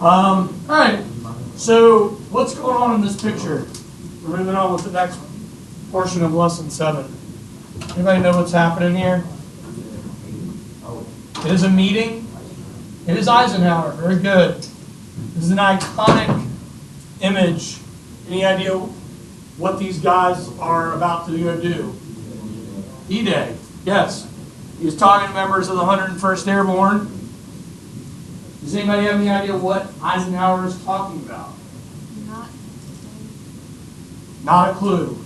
All right. So what's going on in this picture? We're moving on with the next portion of lesson 7. Anybody know what's happening here? It is a meeting. It is Eisenhower. Very good. This is an iconic image. Any idea what these guys are about to go do? D-Day. Yes. He was talking to members of the 101st Airborne. Does anybody have any idea what Eisenhower is talking about? Not a clue.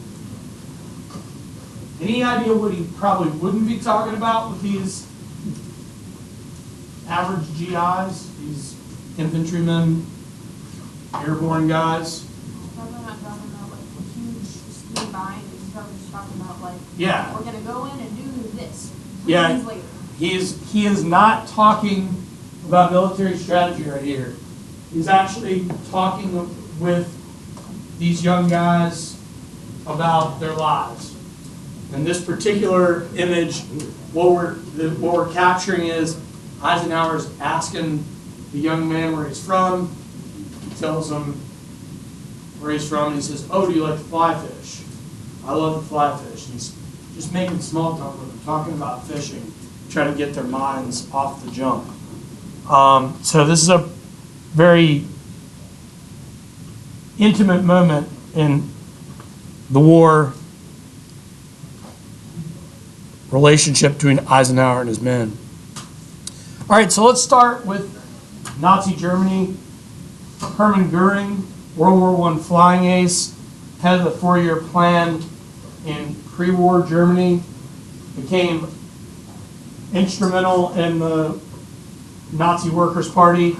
Any idea what he probably wouldn't be talking about with these average GIs, these infantrymen, airborne guys? Probably not talking about like a huge scheme behind it. He's probably just talking about like, Yeah. we're gonna go in and do this. Yeah. Days later. He is not talking about military strategy right here. He's actually talking with these young guys about their lives. In this particular image, what we're capturing is Eisenhower's asking the young man where he's from. He tells him where he's from, and he says, "Oh, do you like to fly fish?" "I love to fly fish." And he's just making small talk with them, talking about fishing, trying to get their minds off the jump. So this is a very intimate moment in the war relationship between Eisenhower and his men. All right, so let's start with Nazi Germany. Hermann Goering, World War I flying ace, head of the 4-year plan in pre-war Germany, became instrumental in the Nazi Workers' Party,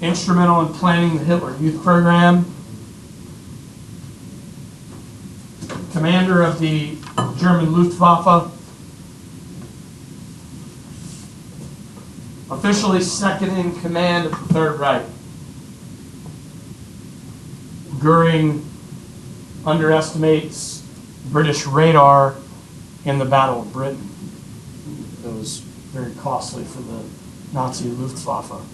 instrumental in planning the Hitler Youth Program, commander of the German Luftwaffe, officially second in command of the Third Reich. Goering underestimates British radar in the Battle of Britain. It was very costly for the Nazi Luftwaffe.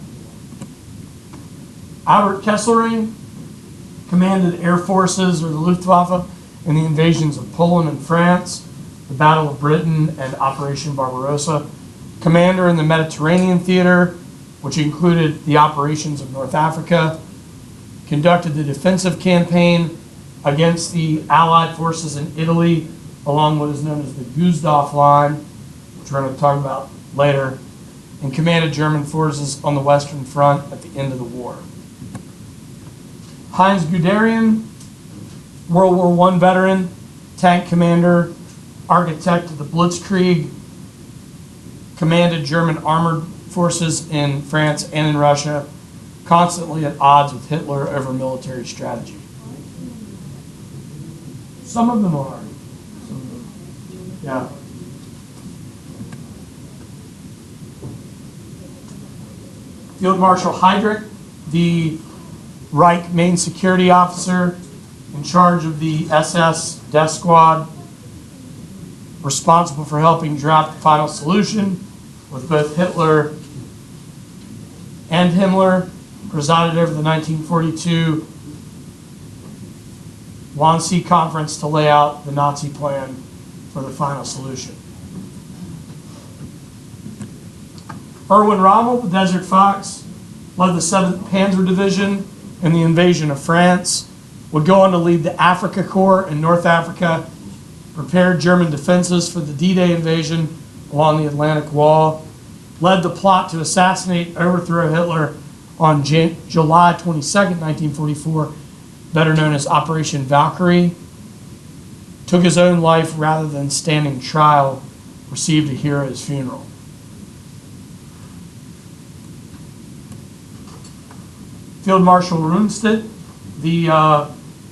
Albert Kesselring commanded air forces or the Luftwaffe in the invasions of Poland and France, the Battle of Britain, and Operation Barbarossa. Commander in the Mediterranean theater, which included the operations of North Africa, conducted the defensive campaign against the Allied forces in Italy along what is known as the Gustave Line, which we're going to talk about later, and commanded German forces on the Western Front at the end of the war. Heinz Guderian, World War I veteran, tank commander, architect of the Blitzkrieg, commanded German armored forces in France and in Russia, constantly at odds with Hitler over military strategy. Some of them are. Yeah. Field Marshal Heydrich, the Reich main security officer in charge of the SS death squad, responsible for helping draft the final solution with both Hitler and Himmler, presided over the 1942 Wannsee Conference to lay out the Nazi plan for the final solution. Erwin Rommel, the Desert Fox, led the 7th Panzer Division in the invasion of France, would go on to lead the Afrika Korps in North Africa, prepared German defenses for the D-Day invasion along the Atlantic Wall, led the plot to assassinate, overthrow Hitler on July 22nd, 1944, better known as Operation Valkyrie, took his own life rather than standing trial, received a hero's funeral. Field Marshal Rundstedt, the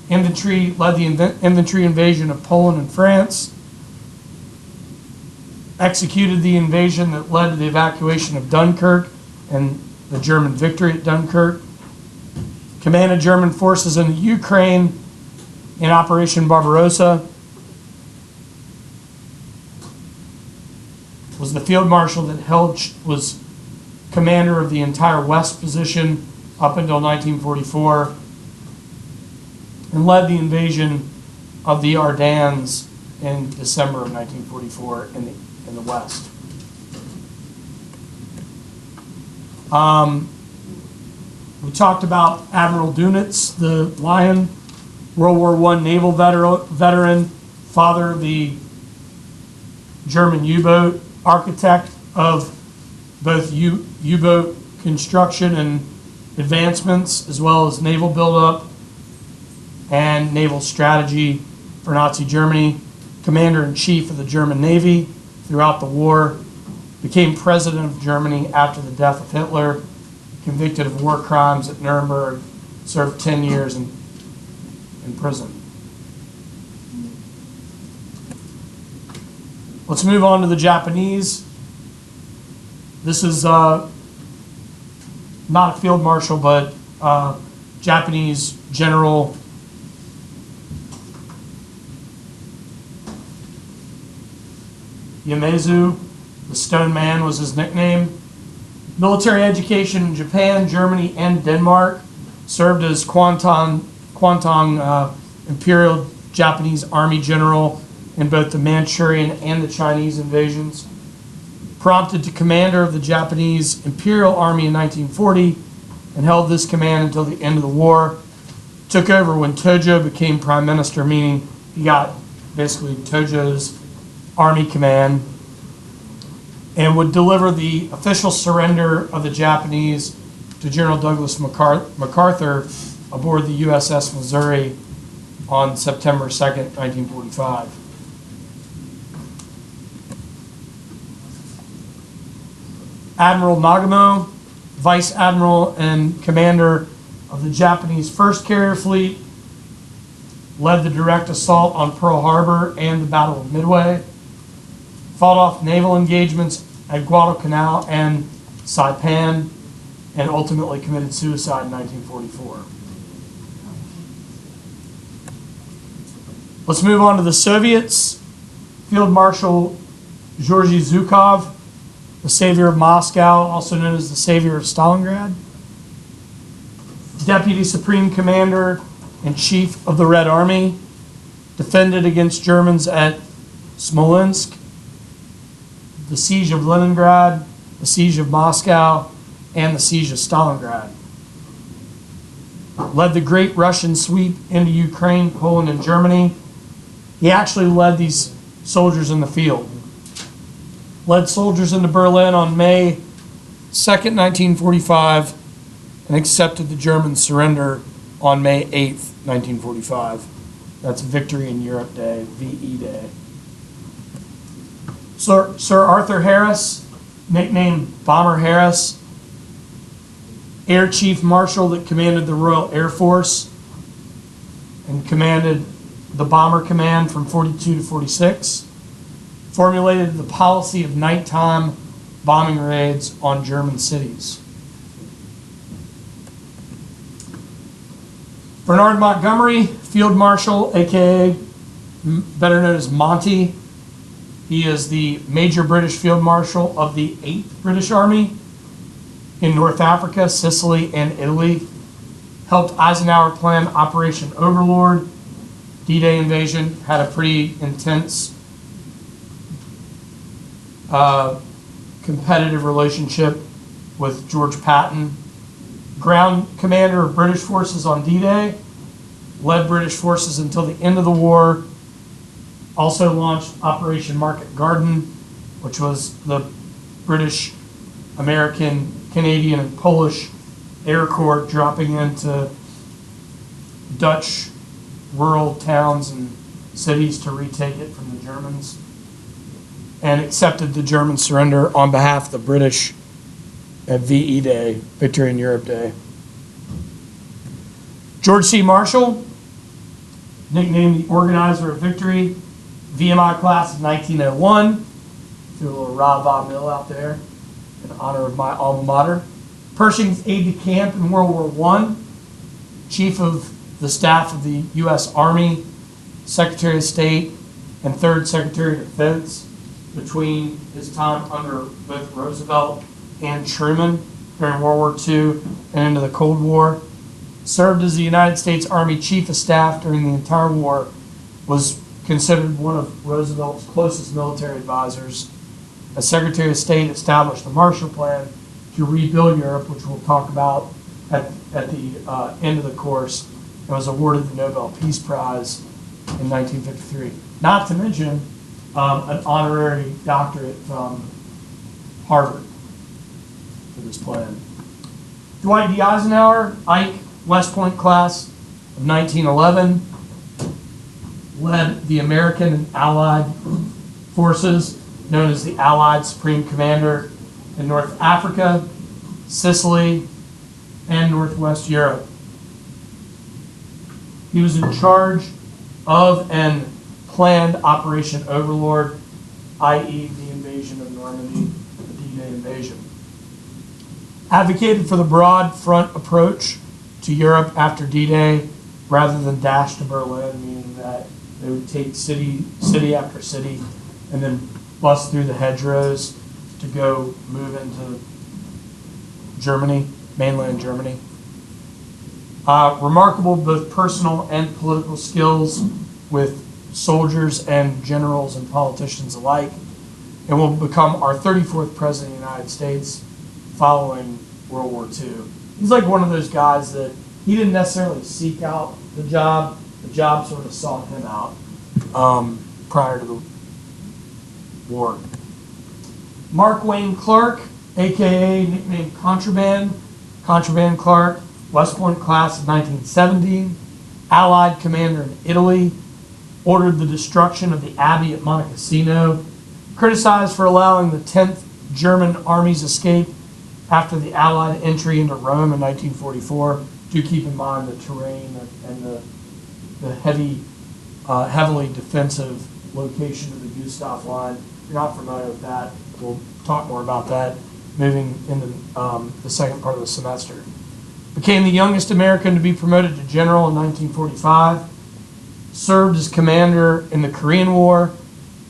infantry, led the infantry invasion of Poland and France, executed the invasion that led to the evacuation of Dunkirk and the German victory at Dunkirk, commanded German forces in the Ukraine in Operation Barbarossa, was the field marshal that was commander of the entire West position up until 1944, and led the invasion of the Ardennes in December of 1944 in the West. We talked about Admiral Dönitz, the Lion, World War I naval veteran, father of the German U-boat, architect of both U-boat construction and advancements, as well as naval buildup and naval strategy for Nazi Germany, commander-in-chief of the German Navy throughout the war, became president of Germany after the death of Hitler, convicted of war crimes at Nuremberg, served 10 years in prison. Let's move on to the Japanese. This is not a field marshal, but Japanese General Ieyasu, the Stone Man was his nickname. Military education in Japan, Germany, and Denmark. Served as Kwantung Imperial Japanese Army General in both the Manchurian and the Chinese invasions. Promoted to commander of the Japanese Imperial Army in 1940 and held this command until the end of the war. Took over when Tojo became prime minister, meaning he got basically Tojo's army command, and would deliver the official surrender of the Japanese to General Douglas MacArthur aboard the USS Missouri on September 2nd, 1945. Admiral Nagamo, Vice Admiral and Commander of the Japanese First Carrier Fleet, led the direct assault on Pearl Harbor and the Battle of Midway, fought off naval engagements at Guadalcanal and Saipan, and ultimately committed suicide in 1944. Let's move on to the Soviets. Field Marshal Georgy Zhukov, the savior of Moscow, also known as the savior of Stalingrad. Deputy Supreme Commander and Chief of the Red Army, defended against Germans at Smolensk, the siege of Leningrad, the siege of Moscow, and the siege of Stalingrad. Led the great Russian sweep into Ukraine, Poland, and Germany. He actually led these soldiers in the field. Led soldiers into Berlin on May 2nd, 1945, and accepted the German surrender on May 8th, 1945. That's Victory in Europe Day, VE Day. Sir Arthur Harris, nicknamed Bomber Harris, Air Chief Marshal that commanded the Royal Air Force and commanded the Bomber Command from 42 to 46, formulated the policy of nighttime bombing raids on German cities. Bernard Montgomery, Field Marshal, aka better known as Monty. He is the Major British Field Marshal of the 8th British Army in North Africa, Sicily, and Italy. Helped Eisenhower plan Operation Overlord. D-Day invasion, had a pretty intense competitive relationship with George Patton. Ground commander of British forces on D-Day, led British forces until the end of the war. Also launched Operation Market Garden, which was the British, American, Canadian, and Polish Air Corps dropping into Dutch rural towns and cities to retake it from the Germans, and accepted the German surrender on behalf of the British at VE Day, Victory in Europe Day. George C. Marshall, nicknamed the Organizer of Victory, VMI class of 1901. Do a little rah-bah mill out there in honor of my alma mater. Pershing's aide-de-camp in World War I, Chief of the Staff of the U.S. Army, Secretary of State, and Third Secretary of Defense between his time under both Roosevelt and Truman. during World War II and into the Cold War. Served as the United States Army Chief of Staff during the entire war. Was considered one of Roosevelt's closest military advisors. As Secretary of State, established the Marshall Plan to rebuild Europe, which we'll talk about at the end of the course, and was awarded the Nobel Peace Prize in 1953. Not to mention an honorary doctorate from Harvard for this plan. Dwight D. Eisenhower, Ike, West Point class of 1911, led the American and Allied forces, known as the Allied Supreme Commander, in North Africa, Sicily, and Northwest Europe. He was in charge of and planned Operation Overlord, i.e. the invasion of Normandy, the D-Day invasion. Advocated for the broad front approach to Europe after D-Day rather than dash to Berlin, meaning that they would take city after city and then bust through the hedgerows to go move into Germany, mainland Germany. Remarkable both personal and political skills with soldiers and generals and politicians alike, and will become our 34th President of the United States following World War II. He's like one of those guys that he didn't necessarily seek out the job sort of sought him out prior to the war. Mark Wayne Clark, aka nicknamed Contraband Clark, West Point class of 1917, Allied commander in Italy, ordered the destruction of the abbey at Monte Cassino, criticized for allowing the 10th German Army's escape after the Allied entry into Rome in 1944. Do keep in mind the terrain and the heavily defensive location of the Gustav Line. If you're not familiar with that, we'll talk more about that moving into the second part of the semester. Became the youngest American to be promoted to general in 1945. Served as commander in the Korean War,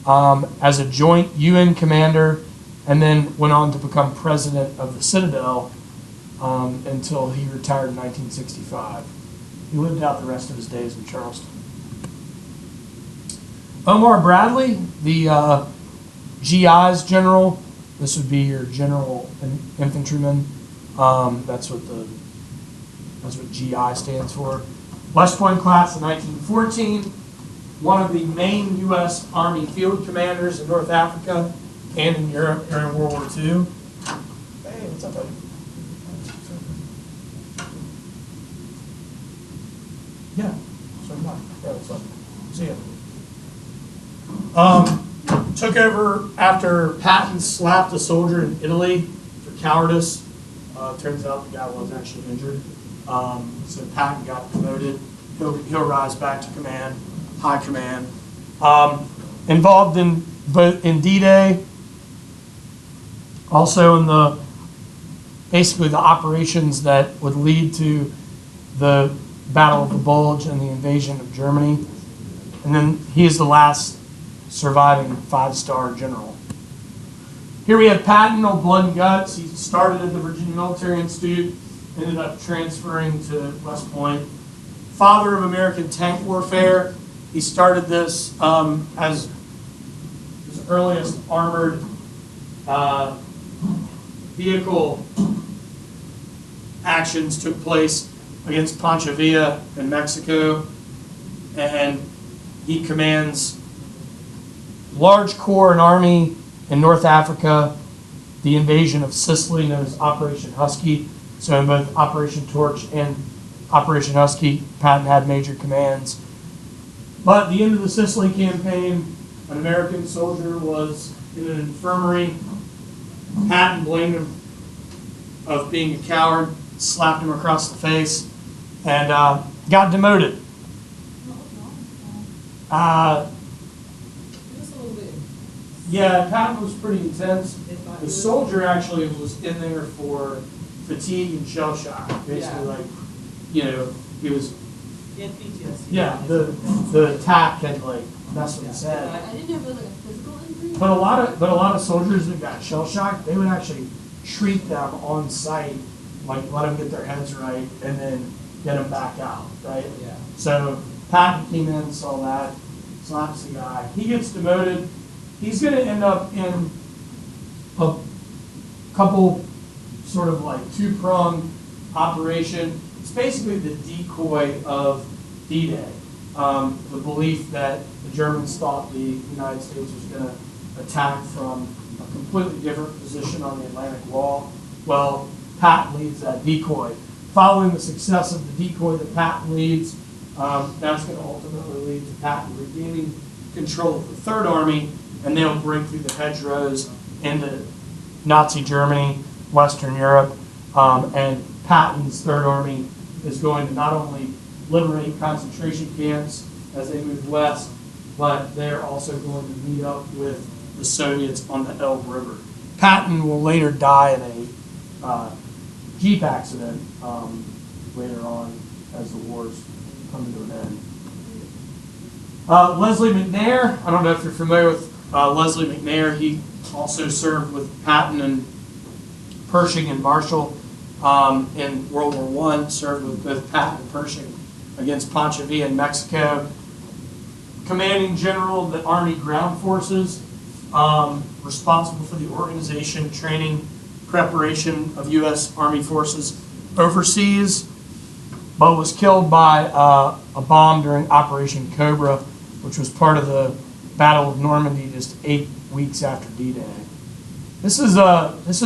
as a joint UN commander, and then went on to become president of the Citadel until he retired in 1965. He lived out the rest of his days in Charleston. Omar Bradley, the GI's general. This would be your general infantryman. That's what GI stands for. West Point class of 1914. One of the main U.S. Army field commanders in North Africa and in Europe during World War II. Hey, what's up, buddy? Yeah, so am I. Yeah, what's up? See ya. Took over after Patton slapped a soldier in Italy for cowardice. Turns out the guy was actually injured. So Patton got promoted. He'll rise back to command, high command. Involved in both in D-Day, also in basically the operations that would lead to the Battle of the Bulge and the invasion of Germany. And then he is the last surviving 5-star general. Here we have Patton, old blood and guts. He started at the Virginia Military Institute, ended up transferring to West Point. Father of American tank warfare. He started this as his earliest armored vehicle actions took place against Pancho Villa in Mexico, and he commands large corps and army in North Africa, the invasion of Sicily known as Operation Husky. So in both Operation Torch and Operation Husky, Patton had major commands. But at the end of the Sicily campaign, an American soldier was in an infirmary. Patton blamed him of being a coward, slapped him across the face, and got demoted. Yeah, Patton was pretty intense. The soldier actually was in there for fatigue and shell shock. Basically, he was. Yeah, the attack had messed with his head. I didn't know if it was like a physical injury. But a lot of soldiers that got shell shocked, they would actually treat them on site, like let them get their heads right, and then get them back out, right? Yeah. So Patton came in, saw that, slaps the guy. He gets demoted. He's going to end up in a couple sort of like two-pronged operation. It's basically the decoy of D-Day. The belief that the Germans thought the United States was going to attack from a completely different position on the Atlantic Wall. Well, Patton leads that decoy. Following the success of the decoy that Patton leads, that's going to ultimately lead to Patton regaining control of the Third Army, and they'll break through the hedgerows into Nazi Germany, Western Europe, and Patton's Third Army is going to not only liberate concentration camps as they move west, but they're also going to meet up with the Soviets on the Elbe River. Patton will later die in a Jeep accident later on as the war's coming to an end. Leslie McNair, I don't know if you're familiar with Leslie McNair. He also served with Patton and Pershing and Marshall in World War I, served with both Patton and Pershing against Pancho Villa in Mexico. Commanding General of the Army Ground Forces, responsible for the organization, training, preparation of U.S. Army forces overseas, but was killed by a bomb during Operation Cobra, which was part of the Battle of Normandy just 8 weeks after D-Day. This is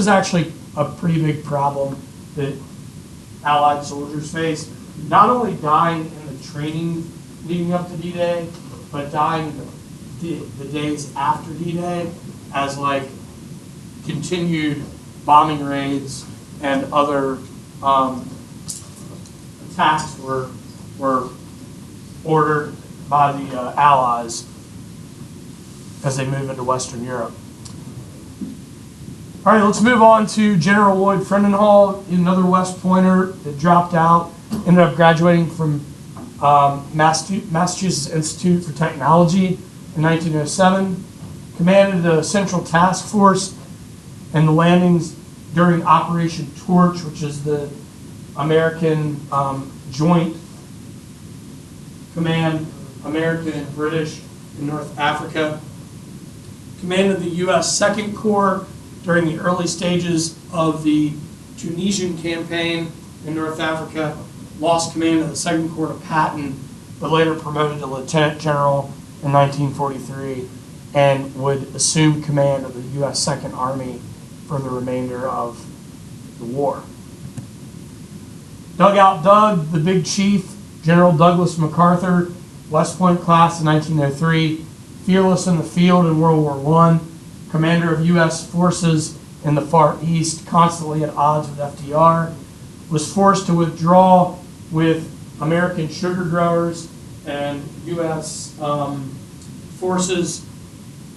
actually a pretty big problem that Allied soldiers face. Not only dying in the training leading up to D-Day, but dying in the days after D-Day as like continued bombing raids and other attacks were ordered by the Allies as they move into Western Europe. All right, let's move on to General Lloyd Frendenhall, another West Pointer that dropped out, ended up graduating from Massachusetts Institute for Technology in 1907, commanded the Central Task Force and the landings during Operation Torch, which is the American joint command, American and British in North Africa. Commanded the U.S. Second Corps during the early stages of the Tunisian campaign in North Africa. Lost command of the Second Corps to Patton, but later promoted to Lieutenant General in 1943 and would assume command of the U.S. Second Army for the remainder of the war. Dugout Doug, the Big Chief, General Douglas MacArthur, West Point class in 1903, fearless in the field in World War I, commander of U.S. forces in the Far East, constantly at odds with FDR, was forced to withdraw with American sugar growers and U.S. Forces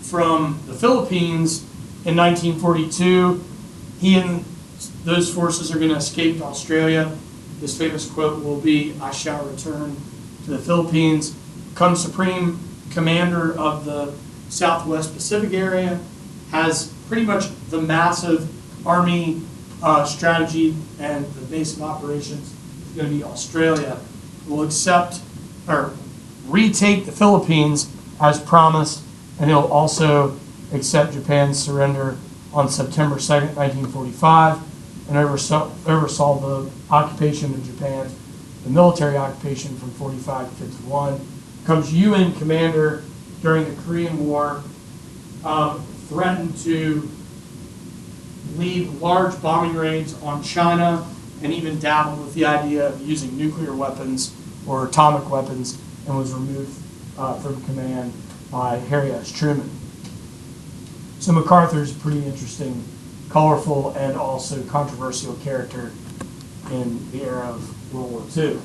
from the Philippines in 1942. He and those forces are going to escape to Australia. His famous quote will be, "I shall return to the Philippines." Becomes Supreme Commander of the Southwest Pacific area, has pretty much the massive Army strategy, and the base of operations is going to be Australia. Will accept or retake the Philippines as promised, and he'll also accept Japan's surrender on September 2nd, 1945, and oversaw the occupation of Japan, the military occupation from 45 to 51. Becomes UN commander during the Korean War, threatened to lead large bombing raids on China, and even dabbled with the idea of using nuclear weapons or atomic weapons, and was removed from command by Harry S. Truman. So MacArthur's a pretty interesting, colorful, and also controversial character in the era of World War II.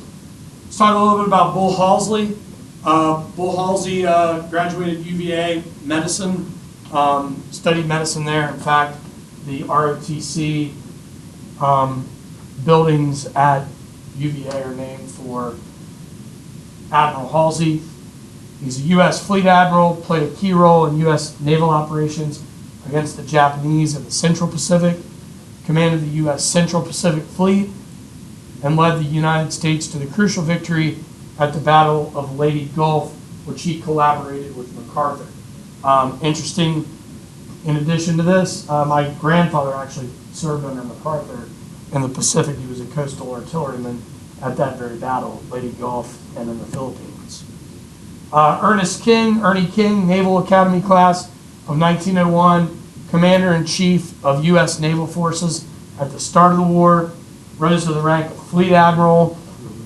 Let's talk a little bit about Bull Halsey. Bull Halsey graduated UVA medicine, studied medicine there. In fact, the ROTC buildings at UVA are named for Admiral Halsey. He's a U.S. Fleet Admiral, played a key role in U.S. naval operations against the Japanese in the Central Pacific, commanded the U.S. Central Pacific Fleet, and led the United States to the crucial victory at the Battle of Leyte Gulf, which he collaborated with MacArthur. Interesting, in addition to this, my grandfather actually served under MacArthur in the Pacific. He was a coastal artilleryman at that very battle, Leyte Gulf, and in the Philippines. Ernie King, Naval Academy class of 1901, Commander-in-Chief of U.S. Naval Forces at the start of the war, rose to the rank of Fleet Admiral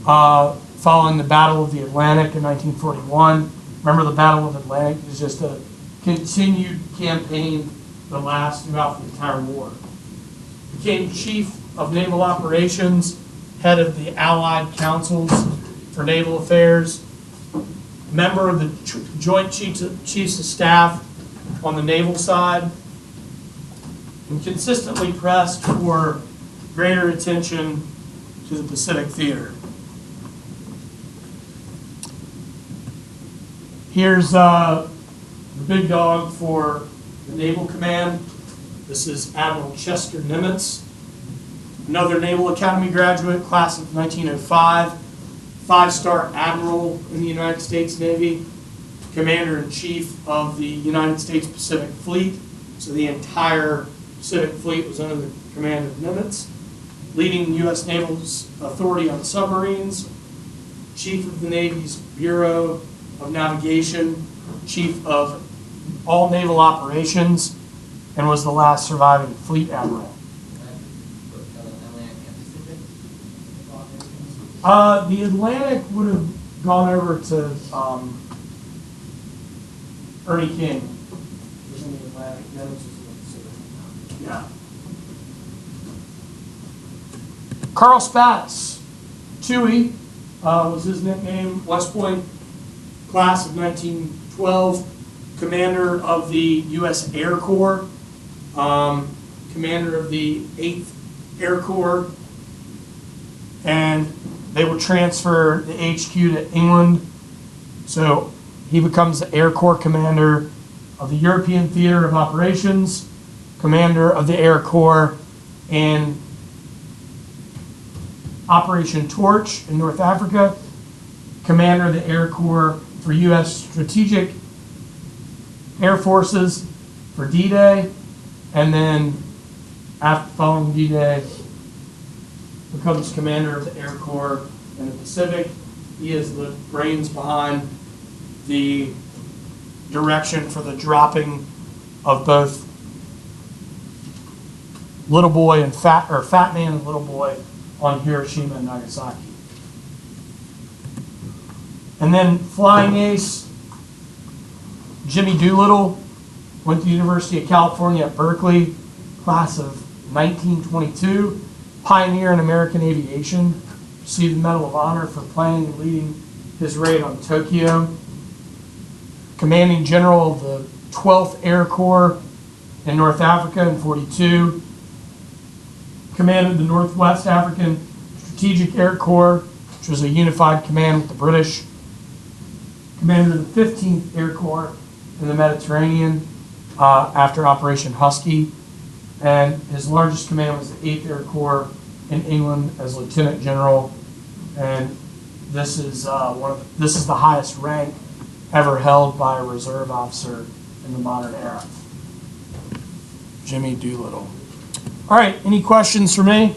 following the Battle of the Atlantic in 1941. Remember, the Battle of the Atlantic is just a continued campaign that lasts throughout the entire war. Became Chief of Naval Operations, head of the Allied Councils for Naval Affairs, member of the Joint Chiefs of Staff on the naval side, and consistently pressed for greater attention to the Pacific Theater. Here's the big dog for the Naval Command. This is Admiral Chester Nimitz, another Naval Academy graduate, class of 1905, five-star admiral in the United States Navy, Commander-in-Chief of the United States Pacific Fleet. So the entire Pacific Fleet was under the command of Nimitz, leading U.S. Naval's authority on submarines, Chief of the Navy's Bureau of Navigation, Chief of all naval operations, and was the last surviving Fleet Admiral. The Atlantic would have gone over to Ernie King. Was in the Atlantic. Yeah. Carl Spaatz, Chewy, was his nickname. West Point, class of 1912, commander of the U.S. Air Corps, commander of the 8th Air Corps, and they will transfer the HQ to England. So he becomes the Air Corps commander of the European Theater of Operations, commander of the Air Corps in Operation Torch in North Africa, commander of the Air Corps for U.S. Strategic Air Forces for D-Day, and then after following D-Day, becomes commander of the Air Corps in the Pacific. He is the brains behind the direction for the dropping of both Little Boy and Fat Man and Little Boy on Hiroshima and Nagasaki. And then flying ace, Jimmy Doolittle, went to the University of California at Berkeley, class of 1922, pioneer in American aviation, received the Medal of Honor for planning and leading his raid on Tokyo, commanding general of the 12th Air Corps in North Africa in 42, commanded the Northwest African Strategic Air Corps, which was a unified command with the British, commanded the 15th Air Corps in the Mediterranean after Operation Husky, and his largest command was the 8th Air Corps in England as Lieutenant General, and this is the highest rank ever held by a reserve officer in the modern era. Jimmy Doolittle. All right, any questions for me?